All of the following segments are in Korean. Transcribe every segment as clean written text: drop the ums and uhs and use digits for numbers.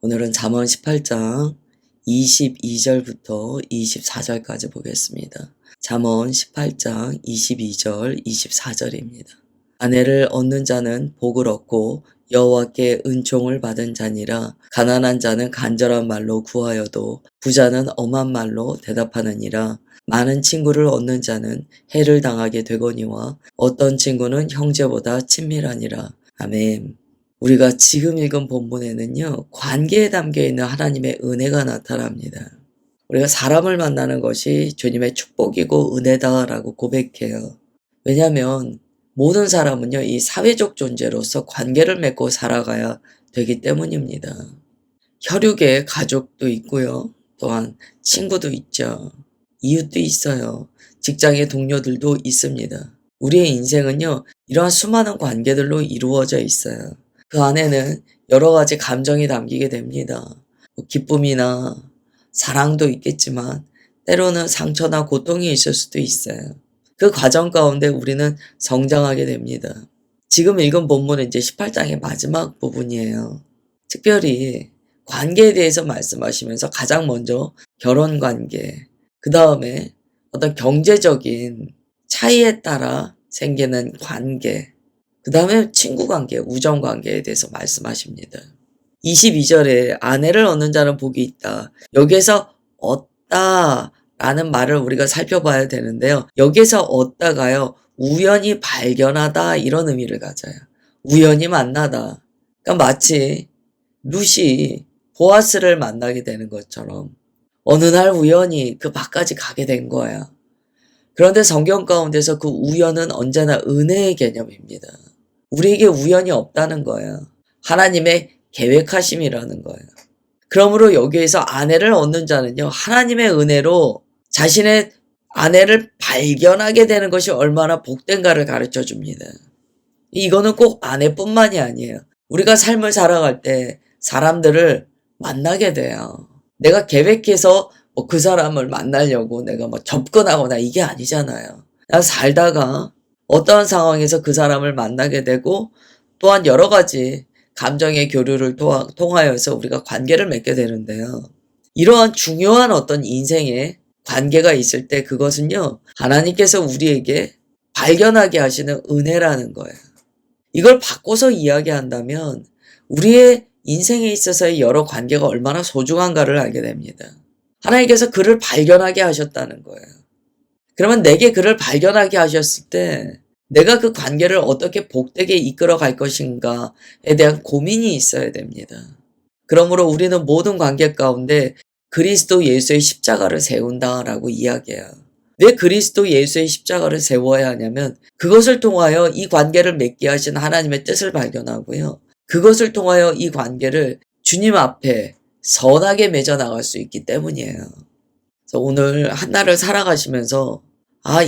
오늘은 잠언 18장 22절부터 24절까지 보겠습니다. 잠언 18장 22절 24절입니다. 아내를 얻는 자는 복을 얻고 여호와께 은총을 받은 자니라. 가난한 자는 간절한 말로 구하여도 부자는 엄한 말로 대답하느니라. 많은 친구를 얻는 자는 해를 당하게 되거니와 어떤 친구는 형제보다 친밀하니라. 아멘. 우리가 지금 읽은 본문에는요, 관계에 담겨있는 하나님의 은혜가 나타납니다. 우리가 사람을 만나는 것이 주님의 축복이고 은혜다라고 고백해요. 왜냐하면 모든 사람은요, 이 사회적 존재로서 관계를 맺고 살아가야 되기 때문입니다. 혈육의 가족도 있고요, 또한 친구도 있죠. 이웃도 있어요. 직장의 동료들도 있습니다. 우리의 인생은요, 이러한 수많은 관계들로 이루어져 있어요. 그 안에는 여러 가지 감정이 담기게 됩니다. 기쁨이나 사랑도 있겠지만 때로는 상처나 고통이 있을 수도 있어요. 그 과정 가운데 우리는 성장하게 됩니다. 지금 읽은 본문은 이제 18장의 마지막 부분이에요. 특별히 관계에 대해서 말씀하시면서 가장 먼저 결혼 관계, 그 다음에 어떤 경제적인 차이에 따라 생기는 관계, 그 다음에 친구 관계, 우정 관계에 대해서 말씀하십니다. 22절에 아내를 얻는 자는 복이 있다. 여기에서 얻다 라는 말을 우리가 살펴봐야 되는데요. 여기에서 얻다가요, 우연히 발견하다 이런 의미를 가져요. 우연히 만나다. 그러니까 마치 룻이 보아스를 만나게 되는 것처럼 어느 날 우연히 그 밭까지 가게 된 거야. 그런데 성경 가운데서 그 우연은 언제나 은혜의 개념입니다. 우리에게 우연이 없다는 거예요. 하나님의 계획하심이라는 거예요. 그러므로 여기에서 아내를 얻는 자는요, 하나님의 은혜로 자신의 아내를 발견하게 되는 것이 얼마나 복된가를 가르쳐 줍니다. 이거는 꼭 아내뿐만이 아니에요. 우리가 삶을 살아갈 때 사람들을 만나게 돼요. 내가 계획해서 그 사람을 만나려고 내가 접근하거나 이게 아니잖아요. 그냥 살다가 어떠한 상황에서 그 사람을 만나게 되고 또한 여러 가지 감정의 교류를 통하여서 우리가 관계를 맺게 되는데요. 이러한 중요한 어떤 인생의 관계가 있을 때 그것은요, 하나님께서 우리에게 발견하게 하시는 은혜라는 거예요. 이걸 바꿔서 이야기한다면 우리의 인생에 있어서의 여러 관계가 얼마나 소중한가를 알게 됩니다. 하나님께서 그를 발견하게 하셨다는 거예요. 그러면 내게 그를 발견하게 하셨을 때 내가 그 관계를 어떻게 복되게 이끌어 갈 것인가에 대한 고민이 있어야 됩니다. 그러므로 우리는 모든 관계 가운데 그리스도 예수의 십자가를 세운다라고 이야기해요. 왜 그리스도 예수의 십자가를 세워야 하냐면 그것을 통하여 이 관계를 맺게 하신 하나님의 뜻을 발견하고요. 그것을 통하여 이 관계를 주님 앞에 선하게 맺어 나갈 수 있기 때문이에요. 그래서 오늘 한날을 살아가시면서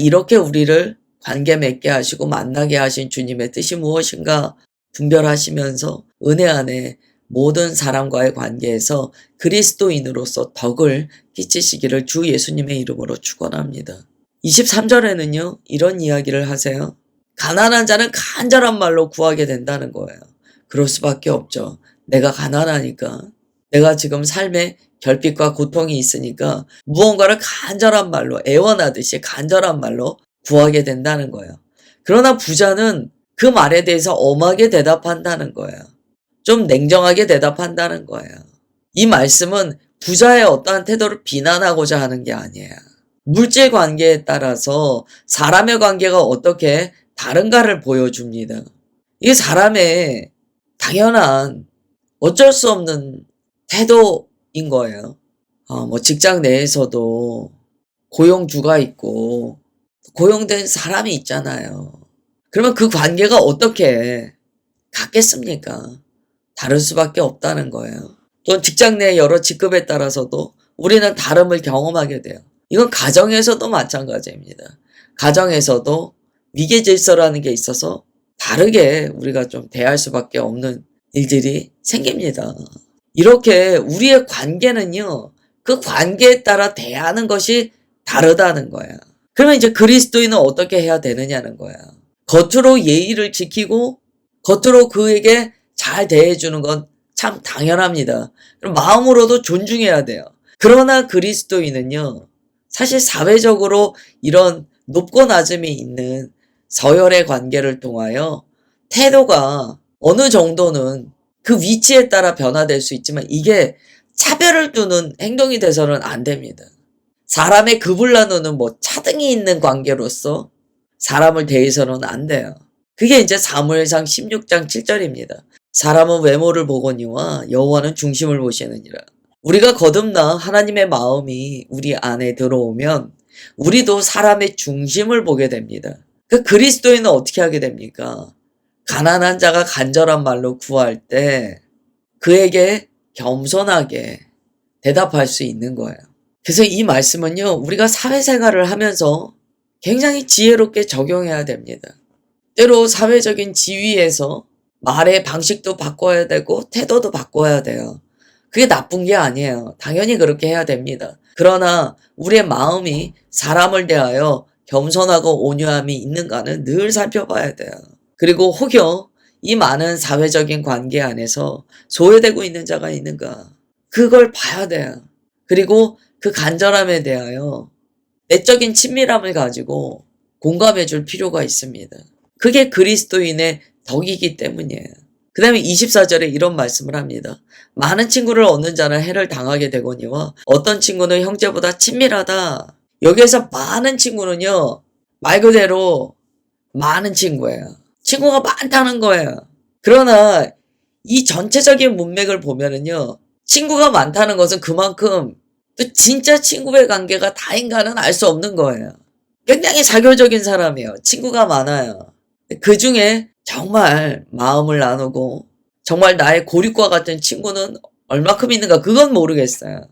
이렇게 우리를 관계 맺게 하시고 만나게 하신 주님의 뜻이 무엇인가 분별하시면서 은혜 안에 모든 사람과의 관계에서 그리스도인으로서 덕을 끼치시기를 주 예수님의 이름으로 축원합니다. 23절에는요. 이런 이야기를 하세요. 가난한 자는 간절한 말로 구하게 된다는 거예요. 그럴 수밖에 없죠. 내가 가난하니까. 내가 지금 삶에 결핍과 고통이 있으니까 무언가를 간절한 말로 애원하듯이 간절한 말로 구하게 된다는 거예요. 그러나 부자는 그 말에 대해서 엄하게 대답한다는 거예요. 좀 냉정하게 대답한다는 거예요. 이 말씀은 부자의 어떠한 태도를 비난하고자 하는 게 아니에요. 물질 관계에 따라서 사람의 관계가 어떻게 다른가를 보여줍니다. 이게 사람의 당연한 어쩔 수 없는 태도인 거예요. 직장 내에서도 고용주가 있고 고용된 사람이 있잖아요. 그러면 그 관계가 어떻게 같겠습니까? 다를 수밖에 없다는 거예요. 또 직장 내 여러 직급에 따라서도 우리는 다름을 경험하게 돼요. 이건 가정에서도 마찬가지입니다. 가정에서도 위계 질서라는 게 있어서 다르게 우리가 좀 대할 수밖에 없는 일들이 생깁니다. 이렇게 우리의 관계는요, 그 관계에 따라 대하는 것이 다르다는 거야. 그러면 이제 그리스도인은 어떻게 해야 되느냐는 거야. 겉으로 예의를 지키고 겉으로 그에게 잘 대해주는 건 참 당연합니다. 그럼 마음으로도 존중해야 돼요. 그러나 그리스도인은요, 사실 사회적으로 이런 높고 낮음이 있는 서열의 관계를 통하여 태도가 어느 정도는 그 위치에 따라 변화될 수 있지만 이게 차별을 두는 행동이 돼서는 안 됩니다. 사람의 급을 나누는 뭐 차등이 있는 관계로서 사람을 대해서는 안 돼요. 그게 이제 사무엘상 16장 7절입니다. 사람은 외모를 보거니와 여호와는 중심을 보시느니라. 우리가 거듭나 하나님의 마음이 우리 안에 들어오면 우리도 사람의 중심을 보게 됩니다. 그 그리스도인은 어떻게 하게 됩니까? 가난한 자가 간절한 말로 구할 때 그에게 겸손하게 대답할 수 있는 거예요. 그래서 이 말씀은요, 우리가 사회생활을 하면서 굉장히 지혜롭게 적용해야 됩니다. 때로 사회적인 지위에서 말의 방식도 바꿔야 되고 태도도 바꿔야 돼요. 그게 나쁜 게 아니에요. 당연히 그렇게 해야 됩니다. 그러나 우리의 마음이 사람을 대하여 겸손하고 온유함이 있는가는 늘 살펴봐야 돼요. 그리고 혹여 이 많은 사회적인 관계 안에서 소외되고 있는 자가 있는가, 그걸 봐야 돼요. 그리고 그 간절함에 대하여 내적인 친밀함을 가지고 공감해 줄 필요가 있습니다. 그게 그리스도인의 덕이기 때문이에요. 그 다음에 24절에 이런 말씀을 합니다. 많은 친구를 얻는 자는 해를 당하게 되거니와 어떤 친구는 형제보다 친밀하다. 여기에서 많은 친구는요, 말 그대로 많은 친구예요. 친구가 많다는 거예요. 그러나 이 전체적인 문맥을 보면은요, 친구가 많다는 것은 그만큼 또 진짜 친구의 관계가 다인가는 알 수 없는 거예요. 굉장히 사교적인 사람이에요. 친구가 많아요. 그 중에 정말 마음을 나누고 정말 나의 고립과 같은 친구는 얼마큼 있는가, 그건 모르겠어요.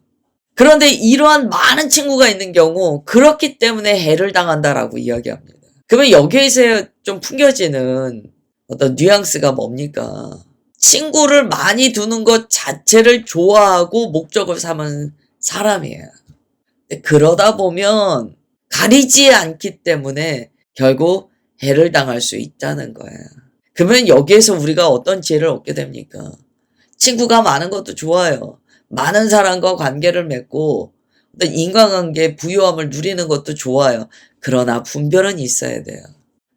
그런데 이러한 많은 친구가 있는 경우 그렇기 때문에 해를 당한다라고 이야기합니다. 그러면 여기에서 좀 풍겨지는 어떤 뉘앙스가 뭡니까? 친구를 많이 두는 것 자체를 좋아하고 목적을 삼은 사람이에요. 그러다 보면 가리지 않기 때문에 결국 해를 당할 수 있다는 거예요. 그러면 여기에서 우리가 어떤 지혜를 얻게 됩니까? 친구가 많은 것도 좋아요. 많은 사람과 관계를 맺고 어떤 인간관계의 부유함을 누리는 것도 좋아요. 그러나 분별은 있어야 돼요.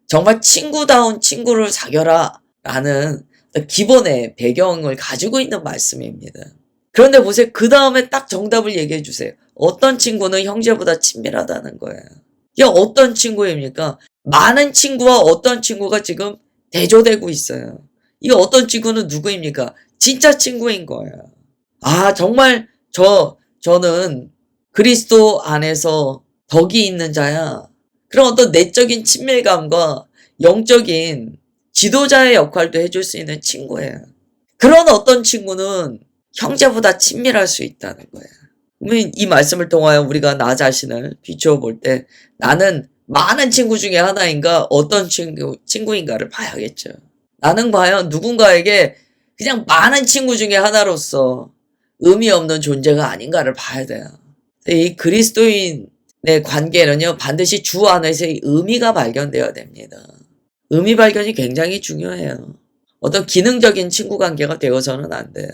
정말 친구다운 친구를 사귀어라 라는 기본의 배경을 가지고 있는 말씀입니다. 그런데 보세요. 그 다음에 딱 정답을 얘기해 주세요. 어떤 친구는 형제보다 친밀하다는 거예요. 이게 어떤 친구입니까? 많은 친구와 어떤 친구가 지금 대조되고 있어요. 이 어떤 친구는 누구입니까? 진짜 친구인 거예요. 아, 정말 저는 그리스도 안에서 덕이 있는 자야. 그런 어떤 내적인 친밀감과 영적인 지도자의 역할도 해줄 수 있는 친구예요. 그런 어떤 친구는 형제보다 친밀할 수 있다는 거예요. 이 말씀을 통하여 우리가 나 자신을 비추어 볼 때 나는 많은 친구 중에 하나인가, 어떤 친구인가를 봐야겠죠. 나는 과연 누군가에게 그냥 많은 친구 중에 하나로서 의미 없는 존재가 아닌가를 봐야 돼요. 이 그리스도인의 관계는요, 반드시 주 안에서의 의미가 발견되어야 됩니다. 의미 발견이 굉장히 중요해요. 어떤 기능적인 친구 관계가 되어서는 안 돼요.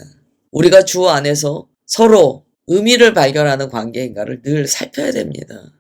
우리가 주 안에서 서로 의미를 발견하는 관계인가를 늘 살펴야 됩니다.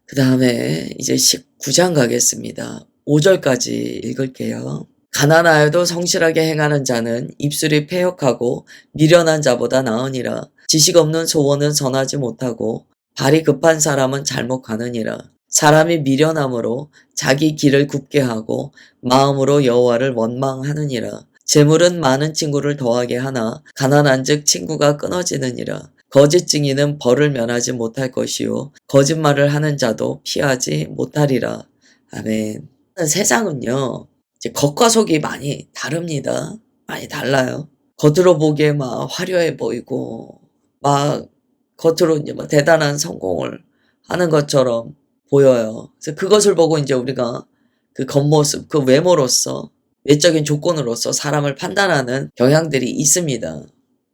그 다음에 이제 19장 가겠습니다. 5절까지 읽을게요. 가난하여도 성실하게 행하는 자는 입술이 패역하고 미련한 자보다 나으니라. 지식 없는 소원은 선하지 못하고 발이 급한 사람은 잘못 가느니라. 사람이 미련함으로 자기 길을 굽게 하고 마음으로 여호와를 원망하느니라. 재물은 많은 친구를 더하게 하나 가난한즉 친구가 끊어지느니라. 거짓 증인은 벌을 면하지 못할 것이요 거짓말을 하는 자도 피하지 못하리라. 아멘. 세상은요, 이제 겉과 속이 많이 다릅니다. 많이 달라요. 겉으로 보기에 막 화려해 보이고 막 겉으로 이제 막 대단한 성공을 하는 것처럼 보여요. 그래서 그것을 보고 이제 우리가 그 겉모습, 그 외모로서, 외적인 조건으로서 사람을 판단하는 경향들이 있습니다.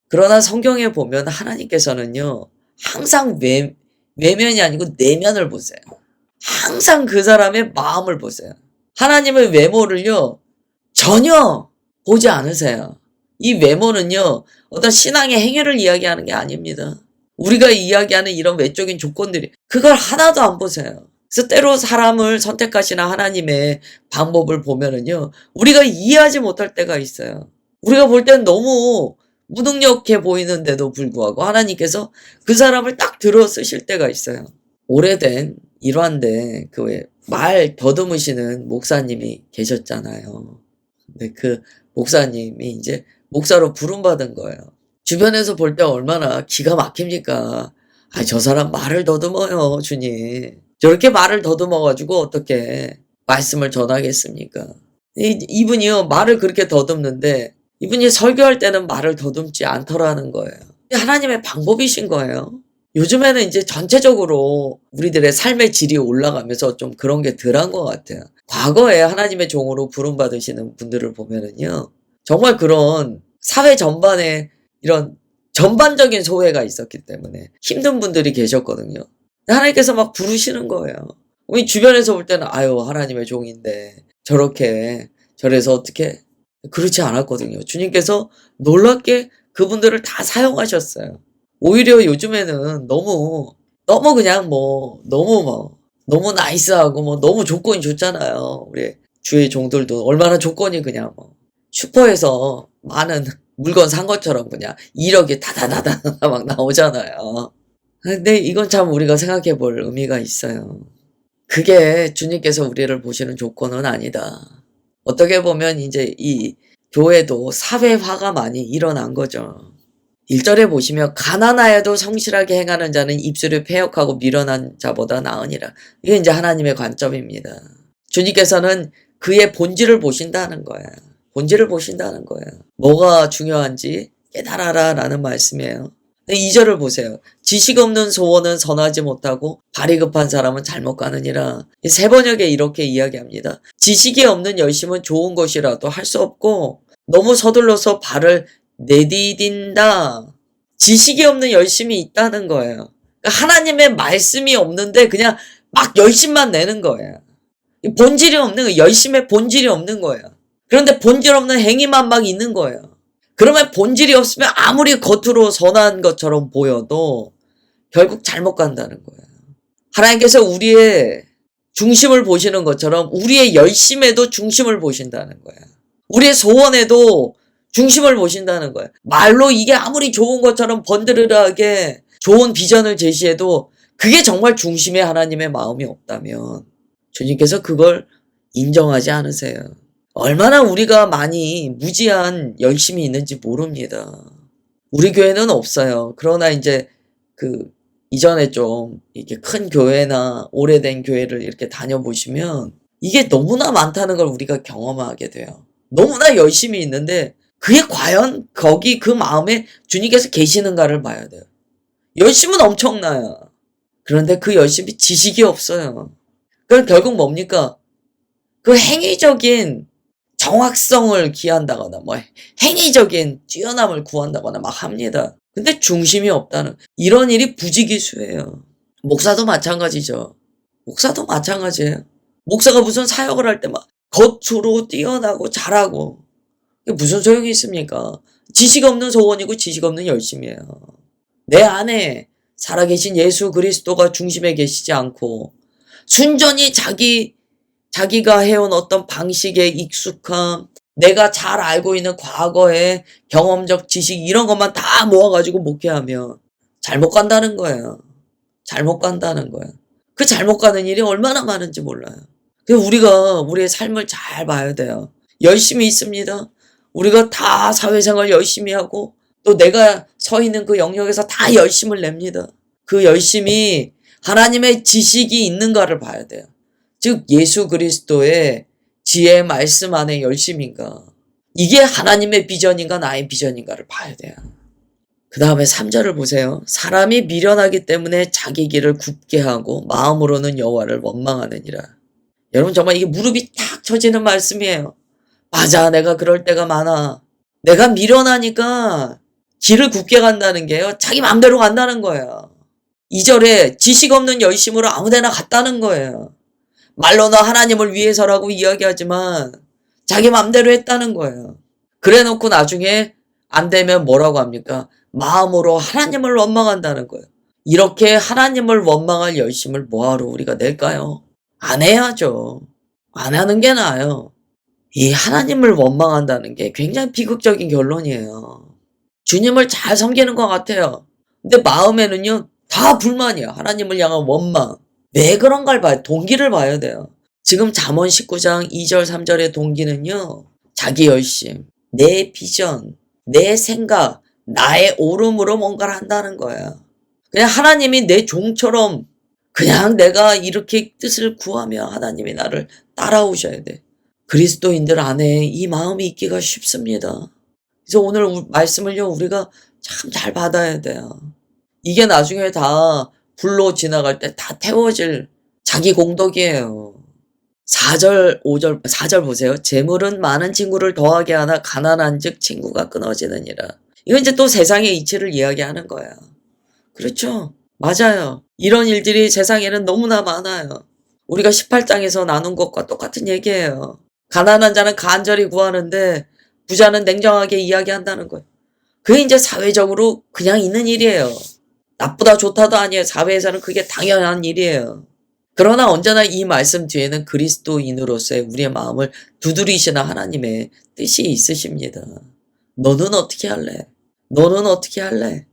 그러나 성경에 보면 하나님께서는요, 항상 외면이 아니고 내면을 보세요. 항상 그 사람의 마음을 보세요. 하나님의 외모를요, 전혀 보지 않으세요. 이 외모는요, 어떤 신앙의 행위를 이야기하는 게 아닙니다. 우리가 이야기하는 이런 외적인 조건들이 그걸 하나도 안 보세요. 그래서 때로 사람을 선택하시는 하나님의 방법을 보면은요, 우리가 이해하지 못할 때가 있어요. 우리가 볼 때는 너무 무능력해 보이는데도 불구하고 하나님께서 그 사람을 딱 들어 쓰실 때가 있어요. 오래된 일화인데 그 말 더듬으시는 목사님이 계셨잖아요. 근데 그 목사님이 이제 목사로 부름받은 거예요. 주변에서 볼 때 얼마나 기가 막힙니까? 아, 저 사람 말을 더듬어요, 주님. 저렇게 말을 더듬어 가지고 어떻게 말씀을 전하겠습니까? 이분이요, 말을 그렇게 더듬는데 이분이 설교할 때는 말을 더듬지 않더라는 거예요. 하나님의 방법이신 거예요. 요즘에는 이제 전체적으로 우리들의 삶의 질이 올라가면서 좀 그런 게 덜한 것 같아요. 과거에 하나님의 종으로 부름받으시는 분들을 보면은요, 정말 그런 사회 전반에 이런 전반적인 소외가 있었기 때문에 힘든 분들이 계셨거든요. 하나님께서 막 부르시는 거예요. 우리 주변에서 볼 때는 아유, 하나님의 종인데 저렇게 저래서 어떻게, 그렇지 않았거든요. 주님께서 놀랍게 그분들을 다 사용하셨어요. 오히려 요즘에는 너무 그냥 너무 나이스하고 너무 조건이 좋잖아요. 우리 주의 종들도 얼마나 조건이 그냥 슈퍼에서 많은 물건 산 것처럼 그냥 1억이 다다다다 막 나오잖아요. 근데 이건 참 우리가 생각해 볼 의미가 있어요. 그게 주님께서 우리를 보시는 조건은 아니다. 어떻게 보면 이제 이 교회도 사회화가 많이 일어난 거죠. 1절에 보시면 가난하여도 성실하게 행하는 자는 입술을 패역하고 미련한 자보다 나으니라. 이게 이제 하나님의 관점입니다. 주님께서는 그의 본질을 보신다는 거예요. 본질을 보신다는 거예요. 뭐가 중요한지 깨달아라 라는 말씀이에요. 2절을 보세요. 지식 없는 소원은 선하지 못하고 발이 급한 사람은 잘못 가느니라. 세 번역에 이렇게 이야기합니다. 지식이 없는 열심은 좋은 것이라도 할 수 없고 너무 서둘러서 발을 내디딘다. 지식이 없는 열심이 있다는 거예요. 그러니까 하나님의 말씀이 없는데 그냥 막 열심만 내는 거예요. 본질이 없는 거예요. 열심의 본질이 없는 거예요. 그런데 본질 없는 행위만 막 있는 거예요. 그러면 본질이 없으면 아무리 겉으로 선한 것처럼 보여도 결국 잘못 간다는 거예요. 하나님께서 우리의 중심을 보시는 것처럼 우리의 열심에도 중심을 보신다는 거예요. 우리의 소원에도 중심을 보신다는 거예요. 말로 이게 아무리 좋은 것처럼 번드르르하게 좋은 비전을 제시해도 그게 정말 중심에 하나님의 마음이 없다면 주님께서 그걸 인정하지 않으세요. 얼마나 우리가 많이 무지한 열심이 있는지 모릅니다. 우리 교회는 없어요. 그러나 이제 이전에 좀 이렇게 큰 교회나 오래된 교회를 이렇게 다녀보시면 이게 너무나 많다는 걸 우리가 경험하게 돼요. 너무나 열심히 있는데 그게 과연 거기 그 마음에 주님께서 계시는가를 봐야 돼요. 열심은 엄청나요. 그런데 그 열심이 지식이 없어요. 그럼 결국 뭡니까? 그 행위적인 정확성을 기한다거나 행위적인 뛰어남을 구한다거나 막 합니다. 근데 중심이 없다는 이런 일이 부지기수예요. 목사도 마찬가지죠. 목사도 마찬가지예요. 목사가 무슨 사역을 할 때 막 겉으로 뛰어나고 잘하고 이게 무슨 소용이 있습니까? 지식 없는 소원이고 지식 없는 열심이에요. 내 안에 살아계신 예수 그리스도가 중심에 계시지 않고 순전히 자기가 해온 어떤 방식에 익숙함, 내가 잘 알고 있는 과거의 경험적 지식 이런 것만 다 모아가지고 목회하면 잘못 간다는 거예요. 잘못 간다는 거예요. 그 잘못 가는 일이 얼마나 많은지 몰라요. 그래서 우리가 우리의 삶을 잘 봐야 돼요. 열심히 있습니다. 우리가 다 사회생활 열심히 하고 또 내가 서 있는 그 영역에서 다 열심을 냅니다. 그 열심이 하나님의 지식이 있는가를 봐야 돼요. 즉 예수 그리스도의 지혜의 말씀 안에 열심인가, 이게 하나님의 비전인가 나의 비전인가를 봐야 돼요. 그 다음에 3절을 보세요. 사람이 미련하기 때문에 자기 길을 굽게 하고 마음으로는 여호와를 원망하느니라. 여러분 정말 이게 무릎이 탁 쳐지는 말씀이에요. 맞아, 내가 그럴 때가 많아. 내가 미련하니까 길을 굽게 간다는 게요, 자기 마음대로 간다는 거예요. 2절에 지식 없는 열심으로 아무데나 갔다는 거예요. 말로는 하나님을 위해서라고 이야기하지만 자기 맘대로 했다는 거예요. 그래 놓고 나중에 안 되면 뭐라고 합니까? 마음으로 하나님을 원망한다는 거예요. 이렇게 하나님을 원망할 열심을 뭐하러 우리가 낼까요? 안 해야죠. 안 하는 게 나아요. 이 하나님을 원망한다는 게 굉장히 비극적인 결론이에요. 주님을 잘 섬기는 것 같아요. 근데 마음에는요, 다 불만이야. 하나님을 향한 원망. 왜 그런가를 봐요. 동기를 봐야 돼요. 지금 잠언 19장 2절 3절의 동기는요, 자기 열심, 내 비전, 내 생각, 나의 오름으로 뭔가를 한다는 거야. 그냥 하나님이 내 종처럼 그냥 내가 이렇게 뜻을 구하면 하나님이 나를 따라오셔야 돼. 그리스도인들 안에 이 마음이 있기가 쉽습니다. 그래서 오늘 말씀을요, 우리가 참 잘 받아야 돼요. 이게 나중에 다 불로 지나갈 때 다 태워질 자기 공덕이에요. 4절, 5절, 4절 보세요. 재물은 많은 친구를 더하게 하나 가난한 즉 친구가 끊어지느니라. 이건 이제 또 세상의 이치를 이야기하는 거야. 그렇죠. 맞아요. 이런 일들이 세상에는 너무나 많아요. 우리가 18장에서 나눈 것과 똑같은 얘기예요. 가난한 자는 간절히 구하는데 부자는 냉정하게 이야기한다는 거예요. 그게 이제 사회적으로 그냥 있는 일이에요. 나쁘다 좋다도 아니에요. 사회에서는 그게 당연한 일이에요. 그러나 언제나 이 말씀 뒤에는 그리스도인으로서의 우리의 마음을 두드리시는 하나님의 뜻이 있으십니다. 너는 어떻게 할래? 너는 어떻게 할래?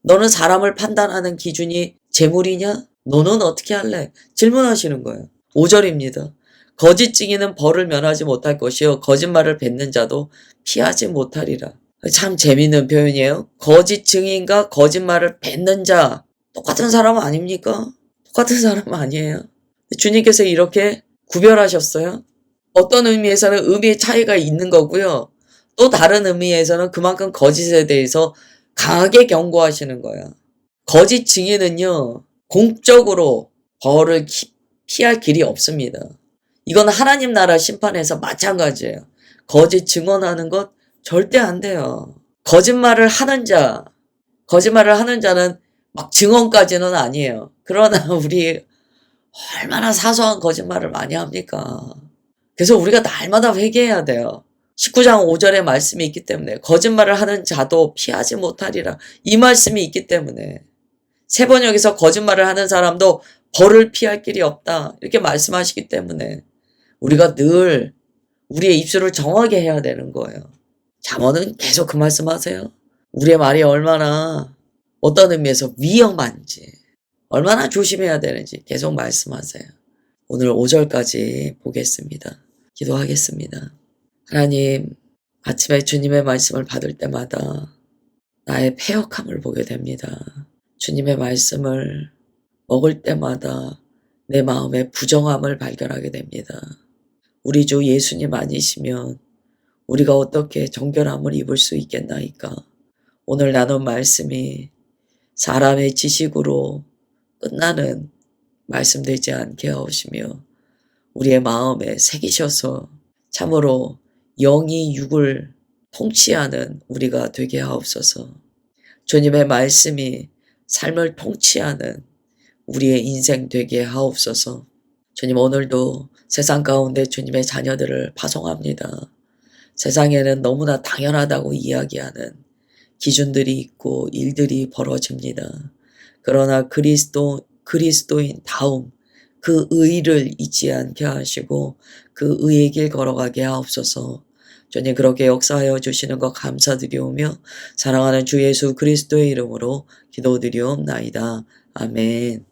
너는 사람을 판단하는 기준이 재물이냐? 너는 어떻게 할래? 질문하시는 거예요. 5절입니다. 거짓 증인은 벌을 면하지 못할 것이요 거짓말을 뱉는 자도 피하지 못하리라. 참 재미있는 표현이에요. 거짓 증인과 거짓말을 뱉는 자 똑같은 사람 아닙니까? 똑같은 사람 아니에요. 주님께서 이렇게 구별하셨어요. 어떤 의미에서는 의미의 차이가 있는 거고요. 또 다른 의미에서는 그만큼 거짓에 대해서 강하게 경고하시는 거예요. 거짓 증인은요, 공적으로 벌을 피할 길이 없습니다. 이건 하나님 나라 심판에서 마찬가지예요. 거짓 증언하는 것 절대 안 돼요. 거짓말을 하는 자는 막 증언까지는 아니에요. 그러나 우리 얼마나 사소한 거짓말을 많이 합니까? 그래서 우리가 날마다 회개해야 돼요. 19장 5절의 말씀이 있기 때문에 거짓말을 하는 자도 피하지 못하리라. 이 말씀이 있기 때문에 세번역에서 거짓말을 하는 사람도 벌을 피할 길이 없다. 이렇게 말씀하시기 때문에 우리가 늘 우리의 입술을 정하게 해야 되는 거예요. 잠언은 계속 그 말씀하세요. 우리의 말이 얼마나 어떤 의미에서 위험한지 얼마나 조심해야 되는지 계속 말씀하세요. 오늘 5절까지 보겠습니다. 기도하겠습니다. 하나님, 아침에 주님의 말씀을 받을 때마다 나의 패역함을 보게 됩니다. 주님의 말씀을 먹을 때마다 내 마음의 부정함을 발견하게 됩니다. 우리 주 예수님 아니시면 우리가 어떻게 정결함을 입을 수 있겠나이까? 오늘 나눈 말씀이 사람의 지식으로 끝나는 말씀 되지 않게 하시며 우리의 마음에 새기셔서 참으로 영이 육을 통치하는 우리가 되게 하옵소서. 주님의 말씀이 삶을 통치하는 우리의 인생 되게 하옵소서. 주님, 오늘도 세상 가운데 주님의 자녀들을 파송합니다. 세상에는 너무나 당연하다고 이야기하는 기준들이 있고 일들이 벌어집니다. 그러나 그리스도인 다움 그 의를 잊지 않게 하시고 그 의의 길 걸어가게 하옵소서. 주님, 그렇게 역사하여 주시는 것 감사드리오며 사랑하는 주 예수 그리스도의 이름으로 기도드리옵나이다. 아멘.